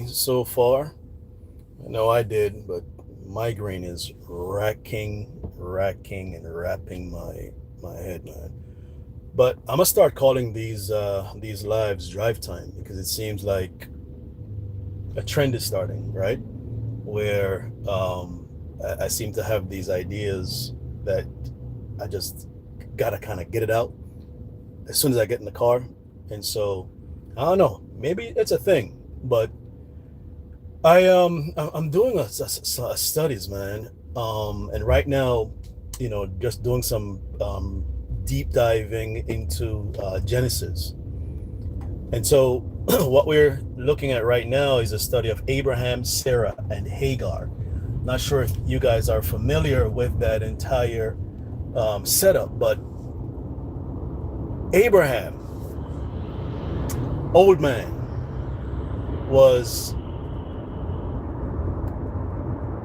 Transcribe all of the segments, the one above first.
so far? I know I did, but migraine is racking, and wrapping my head, man. But I'm gonna start calling these lives drive time because it seems like a trend is starting, right? Where I seem to have these ideas that I just gotta kind of get it out as soon as I get in the car, and so I don't know. Maybe it's a thing, but I'm doing a studies, man. And right now, just doing some deep diving into Genesis. And so what we're looking at right now is a study of Abraham, Sarah, and Hagar. Not sure if you guys are familiar with that entire setup, but Abraham, old man, was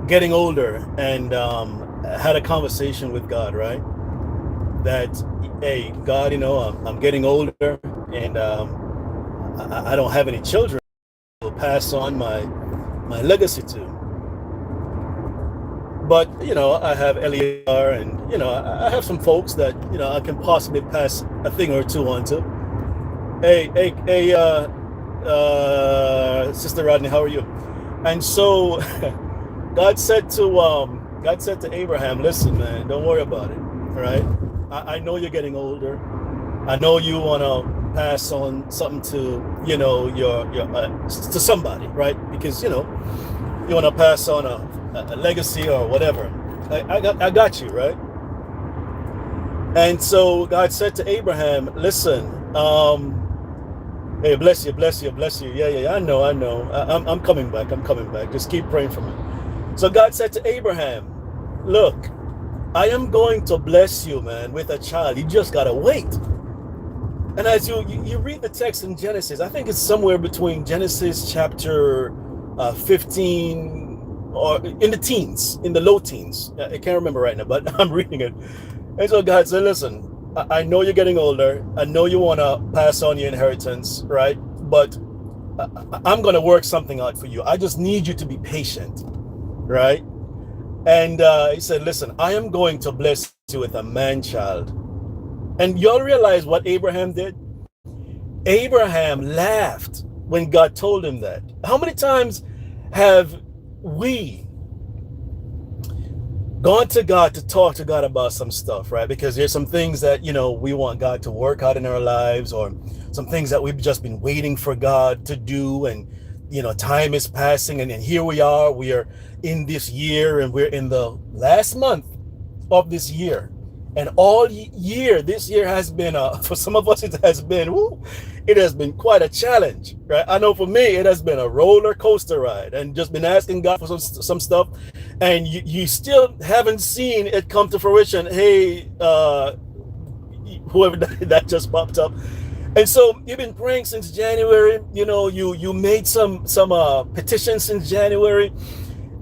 getting older and had a conversation with God, right? That, hey, God, I'm getting older and I don't have any children to pass on my legacy to. But, I have Eleazar and, I have some folks that, I can possibly pass a thing or two on to. Hey, Sister Rodney, how are you? And so God said to Abraham, listen, man, don't worry about it. All right. I know you're getting older. I know you want to pass on something to, your to somebody, right? Because, you want to pass on a legacy or whatever. I got you, right? And so God said to Abraham, listen, hey, bless you, bless you, bless you. Yeah. I know. I'm coming back. I'm coming back. Just keep praying for me. So God said to Abraham, look, I am going to bless you, man, with a child. You just got to wait. And as you read the text in Genesis, I think it's somewhere between Genesis chapter 15 or in the teens, in the low teens. I can't remember right now, but I'm reading it. And so God said, listen, I know you're getting older. I know you want to pass on your inheritance, right? But I'm going to work something out for you. I just need you to be patient, right? And he said, listen, I am going to bless you with a man child. And y'all realize what Abraham did? Abraham laughed when God told him that. How many times have we gone to God to talk to God about some stuff, right? Because there's some things that, we want God to work out in our lives, or some things that we've just been waiting for God to do. And, time is passing, and then here we are in this year, and we're in the last month of this year. And all year, this year has been, for some of us, it has been quite a challenge, right? I know for me, it has been a roller coaster ride, and just been asking God for some stuff, and you still haven't seen it come to fruition. Hey, whoever that just popped up. And so you've been praying since January. You made some petitions since January.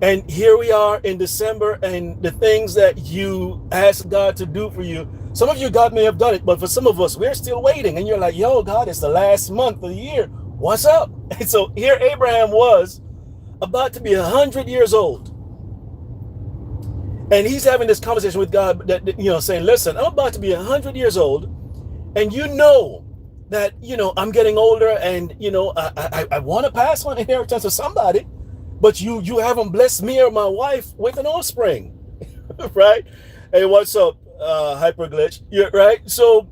And here we are in December, and the things that you asked God to do for you, some of you, God may have done it, but for some of us, we're still waiting. And you're like, yo, God, it's the last month of the year. What's up? And so here Abraham was about to be 100 years old. And he's having this conversation with God that, saying, listen, I'm about to be 100 years old. And that, I'm getting older, and, I want to pass on inheritance to somebody. But you haven't blessed me or my wife with an offspring, right? Hey, what's up, Hyperglitch? Yeah, right? So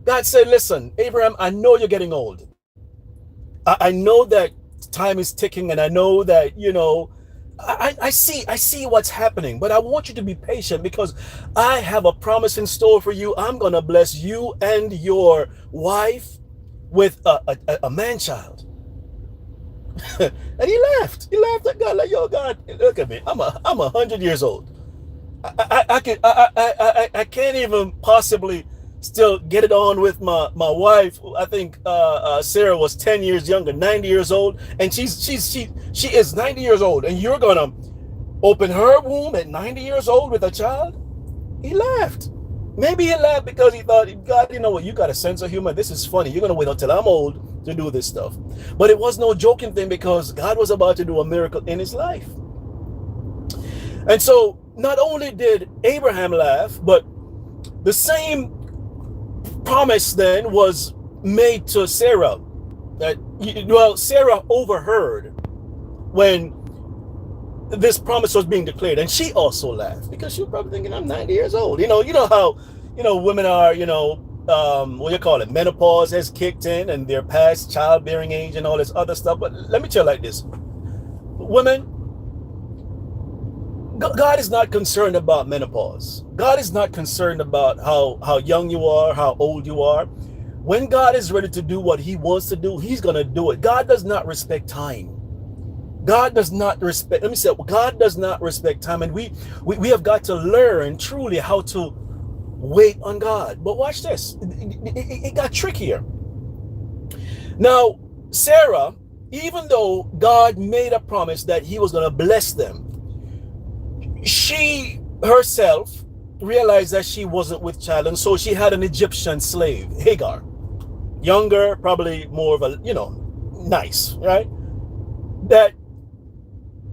God said, listen, Abraham, I know you're getting old. I know that time is ticking, and I know that, I see what's happening, but I want you to be patient, because I have a promise in store for you. I'm going to bless you and your wife with a man child. And he laughed at God, like, yo, God, look at me, I'm 100 years old. I can't even possibly still get it on with my wife. I think Sarah was 10 years younger, 90 years old, and she is 90 years old, and you're gonna open her womb at 90 years old with a child? He laughed. Maybe he laughed because he thought, God, you know what, you got a sense of humor. This is funny. You're going to wait until I'm old to do this stuff. But it was no joking thing because God was about to do a miracle in his life. And so not only did Abraham laugh, but the same promise then was made to Sarah. That, well, Sarah overheard when this promise was being declared, and she also laughed because she was probably thinking, I'm 90 years old. You know how, women are, what do you call it? Menopause has kicked in and they're past childbearing age and all this other stuff. But let me tell you like this. Women, God is not concerned about menopause. God is not concerned about how young you are, how old you are. When God is ready to do what he wants to do, he's going to do it. God does not respect time. God does not respect, let me say, God does not respect time. And we have got to learn truly how to wait on God. But watch this. It got trickier. Now, Sarah, even though God made a promise that he was going to bless them, she herself realized that she wasn't with child. And so she had an Egyptian slave, Hagar. Younger, probably more of a, nice, right? That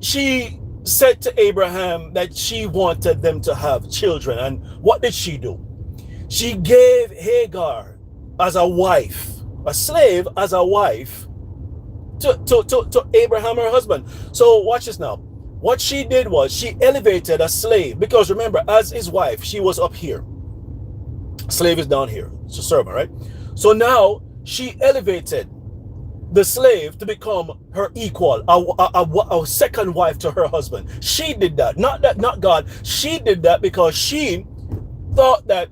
she said to Abraham that she wanted them to have children. And what did she do? She gave Hagar as a wife, a slave as a wife to Abraham, her husband. So watch this now. What she did was she elevated a slave, because remember, as his wife, she was up here. Slave is down here. It's a servant, right? So now she elevated the slave to become her equal, a second wife to her husband. She did that, not God. She did that because she thought that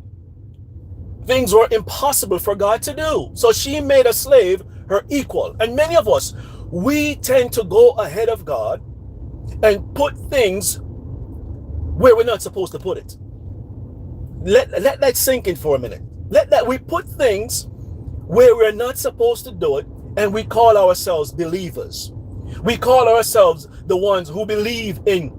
things were impossible for God to do. So she made a slave her equal. And many of us, we tend to go ahead of God and put things where we're not supposed to put it. Let that sink in for a minute. We put things where we're not supposed to do it, and we call ourselves believers. We call ourselves the ones who believe in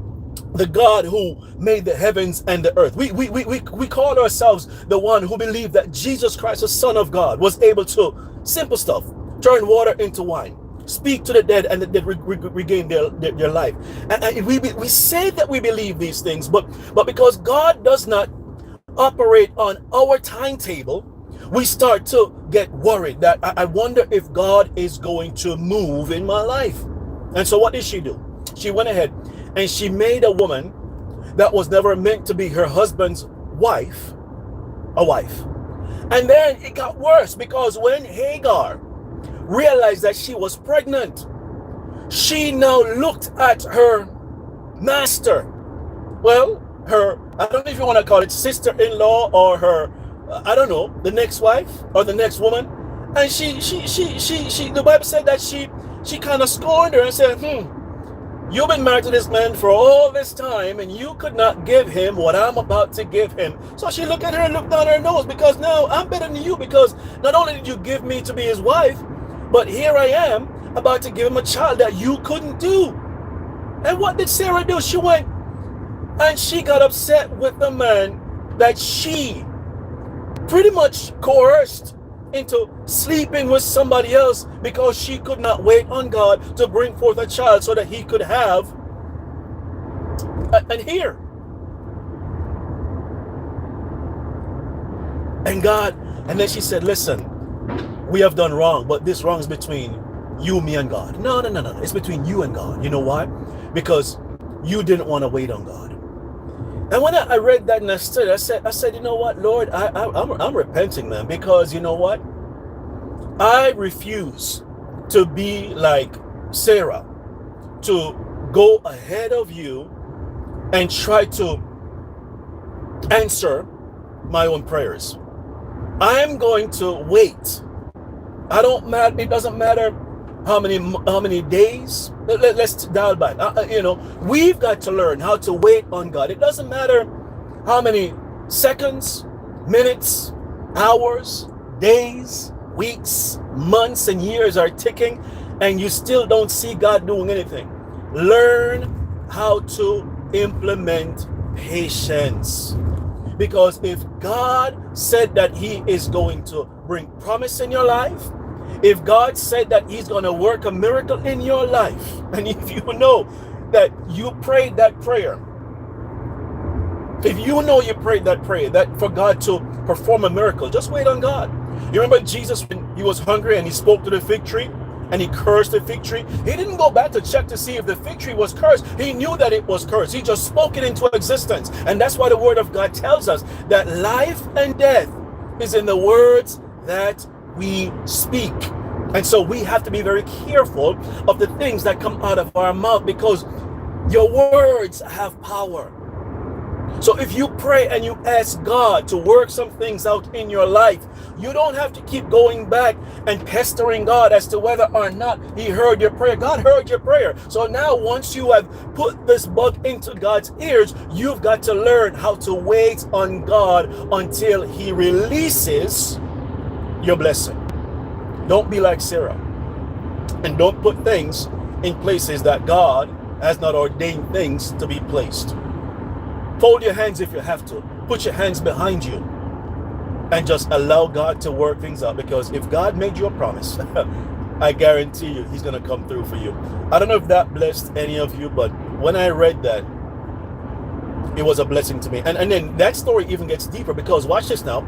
the God who made the heavens and the earth. We call ourselves the one who believe that Jesus Christ, the Son of God, was able to, simple stuff, turn water into wine, speak to the dead, and the dead regain their life. And we say that we believe these things, but because God does not operate on our timetable, we start to get worried that I wonder if God is going to move in my life. And so what did she do? She went ahead and she made a woman that was never meant to be her husband's wife, a wife. And then it got worse, because when Hagar realized that she was pregnant, she now looked at her master. Well, her, I don't know if you want to call it sister-in-law or her, I don't know, the next wife or the next woman. And she the Bible said that she kind of scorned her and said, you've been married to this man for all this time and you could not give him what I'm about to give him. So she looked at her and looked down her nose, because now I'm better than you, because not only did you give me to be his wife, but here I am about to give him a child that you couldn't do. And what did Sarah do? She went and she got upset with the man that she pretty much coerced into sleeping with somebody else, because she could not wait on God to bring forth a child so that he could have an heir. And God, and then she said, listen, we have done wrong, but this wrong is between you, me, and God. No. It's between you and God. You know why? Because you didn't want to wait on God. And when I read that and I studied, I said, you know what, Lord, I'm repenting, man, because you know what? I refuse to be like Sarah, to go ahead of you and try to answer my own prayers. I'm going to wait. It doesn't matter how many days. Let's dial back. We've got to learn how to wait on God. It doesn't matter how many seconds, minutes, hours, days, weeks, months, and years are ticking, and you still don't see God doing anything. Learn how to implement patience. Because if God said that he is going to bring promise in your life, if God said that he's going to work a miracle in your life, and if you know that you prayed that prayer, if you know you prayed that prayer, that for God to perform a miracle, just wait on God. You remember Jesus when he was hungry and he spoke to the fig tree and he cursed the fig tree? He didn't go back to check to see if the fig tree was cursed. He knew that it was cursed. He just spoke it into existence. And that's why the word of God tells us that life and death is in the words that we speak. And so we have to be very careful of the things that come out of our mouth, because your words have power. So if you pray and you ask God to work some things out in your life, you don't have to keep going back and pestering God as to whether or not he heard your prayer. God heard your prayer. So now once you have put this bug into God's ears, you've got to learn how to wait on God until he releases your blessing. Don't be like Sarah, and don't put things in places that God has not ordained things to be placed. Fold your hands if you have to. Put your hands behind you and just allow God to work things out, because if God made you a promise, I guarantee you he's going to come through for you. I don't know if that blessed any of you, but when I read that, it was a blessing to me. And then that story even gets deeper, because watch this now.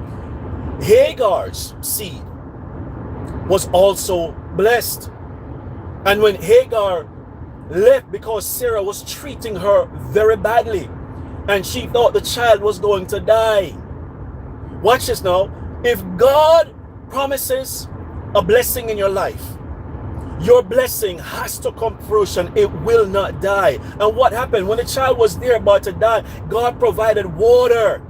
Hagar's seed was also blessed. And when Hagar left, because Sarah was treating her very badly and she thought the child was going to die. Watch this now. If God promises a blessing in your life, your blessing has to come to fruition. It will not die. And what happened when the child was there about to die? God provided water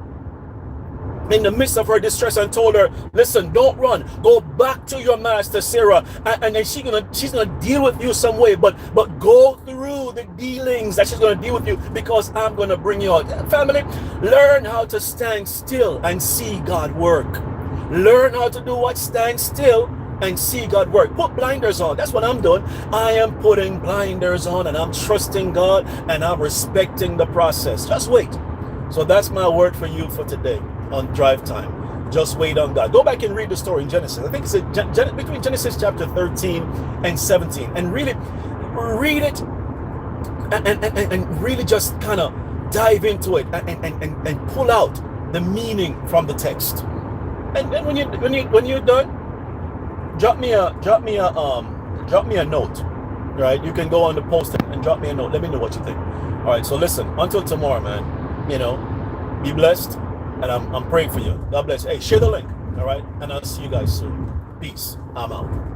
in the midst of her distress and told her, listen, don't run, go back to your master Sarah, and then she's gonna deal with you some way, but go through the dealings that she's gonna deal with you, because I'm gonna bring you out. Family, learn how to stand still and see God work. Learn how to do what? Stand still and see God work. Put blinders on. That's what I'm doing. I am putting blinders on, and I'm trusting God, and I'm respecting the process. Just wait. So that's my word for you for today on Drive Time. Just wait on God. Go back and read the story in Genesis. I think it's between Genesis chapter 13 and 17, and really read it and really just kind of dive into it and pull out the meaning from the text. And then when you're done, drop me a note. Right? You can go on the post and drop me a note. Let me know what you think. All right. So listen, until tomorrow, man. Be blessed. And I'm praying for you. God bless. Hey, share the link. All right. And I'll see you guys soon. Peace. I'm out.